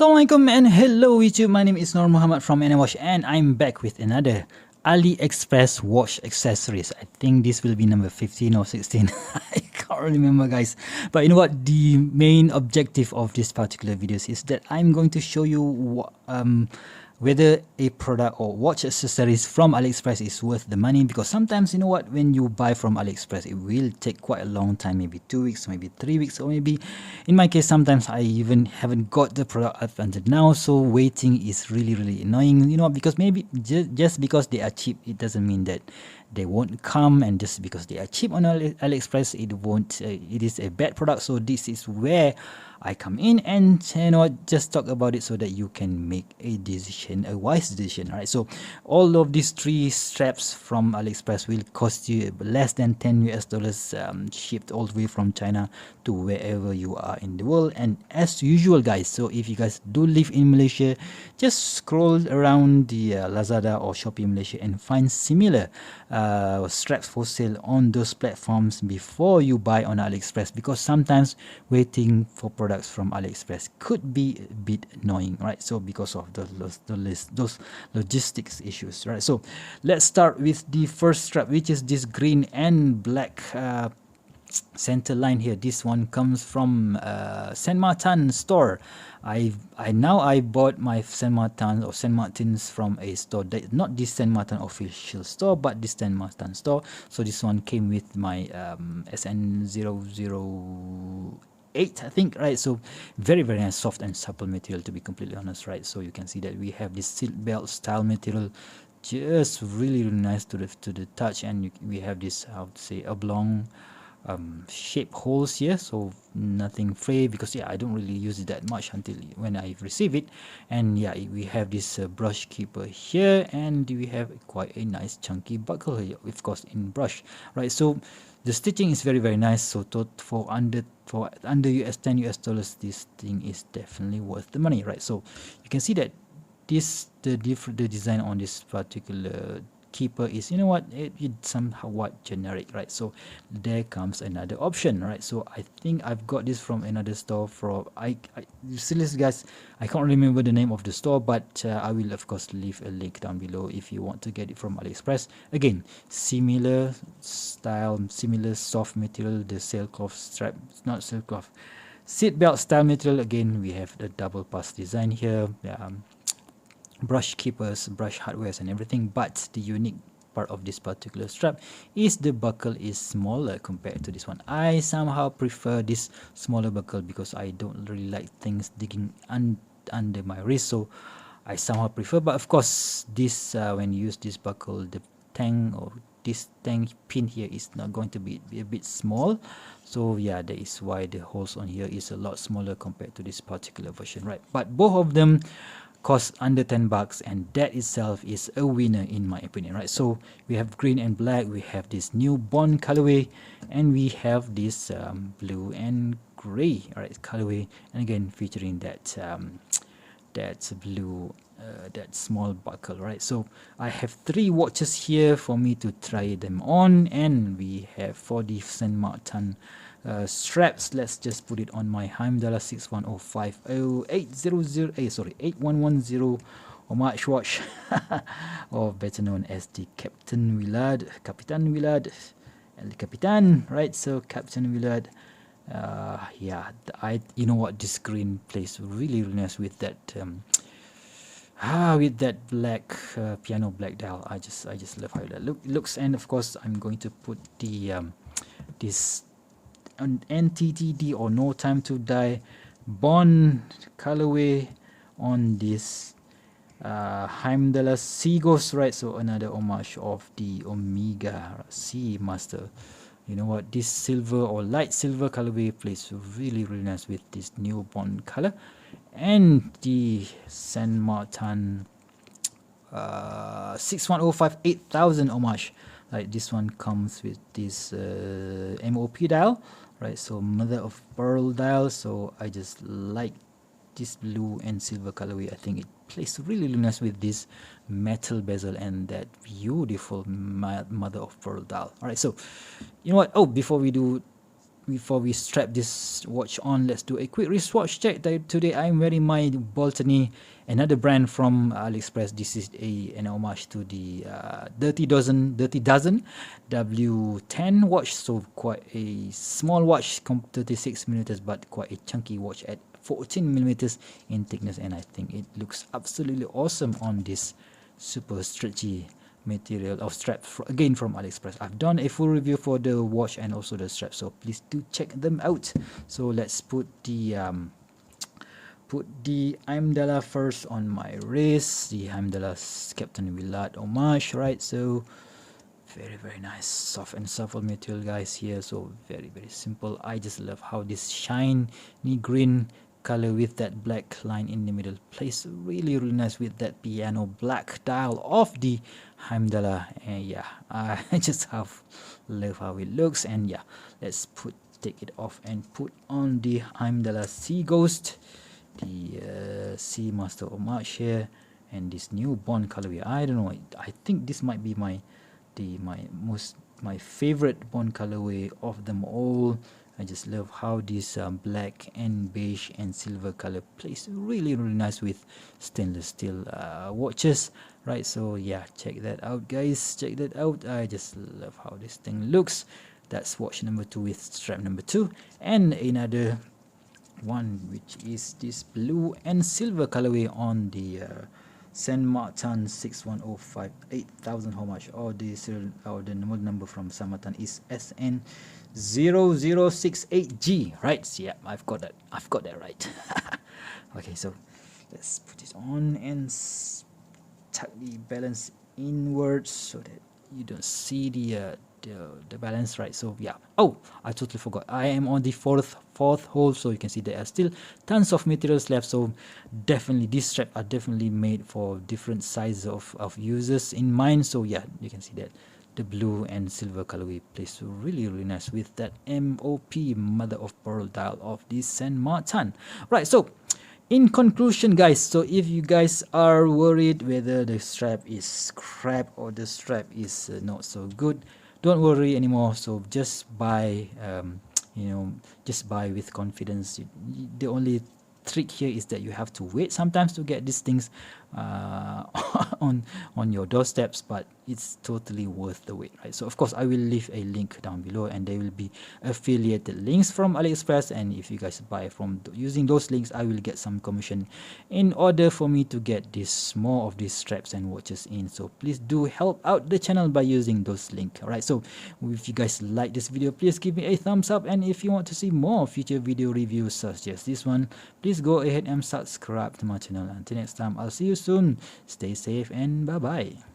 Assalamualaikum and hello YouTube, my name is Nur Muhammad from NWatch and I'm back with another AliExpress watch accessories. I think this will be number 15 or 16. I can't remember guys. But you know what, the main objective of this particular videos is that I'm going to show you whether a product or watch accessories from AliExpress is worth the money, because sometimes you know what, when you buy from AliExpress it will take quite a long time, maybe 2 weeks, maybe 3 weeks, or maybe in my case sometimes I even haven't got the product up until now, so waiting is really annoying, you know, because maybe just because they are cheap it doesn't mean that they won't come, and just because they are cheap on AliExpress it won't it is a bad product. So this is where I come in and you know just talk about it so that you can make a decision, a wise decision. Right, so all of these 3 straps from AliExpress will cost you less than 10 US dollars, shipped all the way from China to wherever you are in the world. And as usual guys, so if you guys do live in Malaysia, just scroll around the Lazada or Shopee Malaysia and find similar straps for sale on those platforms before you buy on AliExpress, because sometimes waiting for products from AliExpress could be a bit annoying, right? So because of those logistics issues, right? So let's start with the first strap, which is this green and black center line here. This one comes from Saint Martin store. I bought my Saint Martins from a store that not this Saint Martin official store, but this Saint Martin store. So this one came with my SN068, I think, right? So very nice, soft and supple material, to be completely honest, right? So you can see that we have this seat belt style material, just really nice to the touch, and we have this, how to say, oblong shape holes here, so nothing fray, because I don't really use it that much until when I receive it. And we have this brush keeper here, and we have quite a nice chunky buckle here, of course in brush, right? So the stitching is very nice. So for under US 10 US dollars, this thing is definitely worth the money, right? So you can see that the design on this particular keeper is, you know what, it's somehow generic, right? So there comes another option, right? So I think I've got this from another store. Seriously guys, I can't remember the name of the store, but I will of course leave a link down below if you want to get it from AliExpress. Again, similar style, similar soft material, the sailcloth strap, not sailcloth, seat belt style material. Again, we have the double pass design here, brush keepers, brush hardwares and everything. But the unique part of this particular strap is the buckle is smaller compared to this one. I somehow prefer this smaller buckle because I don't really like things digging under my wrist, so I somehow prefer. But of course this when you use this buckle, the tang or this tang pin here is not going to be a bit small. So yeah, that is why the holes on here is a lot smaller compared to this particular version, right? But both of them cost under 10 bucks, and that itself is a winner in my opinion, right? So we have green and black, we have this new bond colorway, and we have this blue and gray, right, colorway, and again featuring that blue that small buckle, right? So I have 3 watches here for me to try them on, and we have for the Saint Martin straps. Let's just put it on my Heimdallr 8110 homage watch, or better known as the Captain Willard, El Capitan, right? So Captain Willard, you know what, this green plays really nice with that with that black piano black dial. I just love how that looks. And of course I'm going to put the this NTTD or No Time to Die bond colorway on this Heimdallr Sea Ghost, right? So another homage of the Omega Seamaster. You know what, this silver or light silver colorway plays really nice with this new bond color. And the Saint Martin 6105-8000 homage, right? This one comes with this MOP dial, right? So mother of pearl dial. So I just like this blue and silver colorway. I think it plays really nice with this metal bezel and that beautiful mother of pearl dial. All right, so you know what, before we before we strap this watch on, let's do a quick wristwatch check. Today I'm wearing my Boltony, another brand from AliExpress. This is an homage to the Dirty Dozen W10 watch. So quite a small watch, 36 millimeters, but quite a chunky watch at 14 millimeters in thickness, and I think it looks absolutely awesome on this super stretchy material of strap, again from AliExpress. I've done a full review for the watch and also the strap, so please do check them out. So let's put the Heimdallr first on my wrist, the Heimdallr Captain Willard homage, right? So very nice, soft and supple material, guys, here. So very simple. I just love how this shiny green color with that black line in the middle plays really nice with that piano black dial of the Heimdallr. And yeah, I just love how it looks. And yeah, let's take it off and put on the Heimdallr Sea Ghost, the Seamaster homage here, and this new bond colorway. I don't know, I think this might be my favorite bond colorway of them all. I just love how this black and beige and silver color plays really nice with stainless steel watches, right? So yeah, check that out, guys, check that out. I just love how this thing looks. That's watch number 2 with strap number 2, and another one which is this blue and silver colorway on the Saint Martin 61058,000 homage, or the model number from Saint Martin is SN068-G, right? So yeah, I've got that right. Okay, so let's put it on and tuck the balance inwards so that you don't see the balance, right? So yeah, oh, I totally forgot, I am on the fourth hole, so you can see there are still tons of materials left. So definitely these straps are definitely made for different sizes of users in mind. So yeah, you can see that the blue and silver colorway plays really nice with that MOP, mother of pearl dial of the Saint Martin, right? So in conclusion, guys, so if you guys are worried whether the strap is crap or the strap is not so good, don't worry anymore. So just buy, just buy with confidence. The only trick here is that you have to wait sometimes to get these things on your doorsteps, but it's totally worth the wait, right? So of course I will leave a link down below, and there will be affiliated links from AliExpress, and if you guys buy from using those links, I will get some commission in order for me to get this more of these straps and watches in. So please do help out the channel by using those links. All right, so if you guys like this video, please give me a thumbs up, and if you want to see more future video reviews such as this one, please go ahead and subscribe to my channel. Until next time, I'll see you soon. Stay safe and bye bye.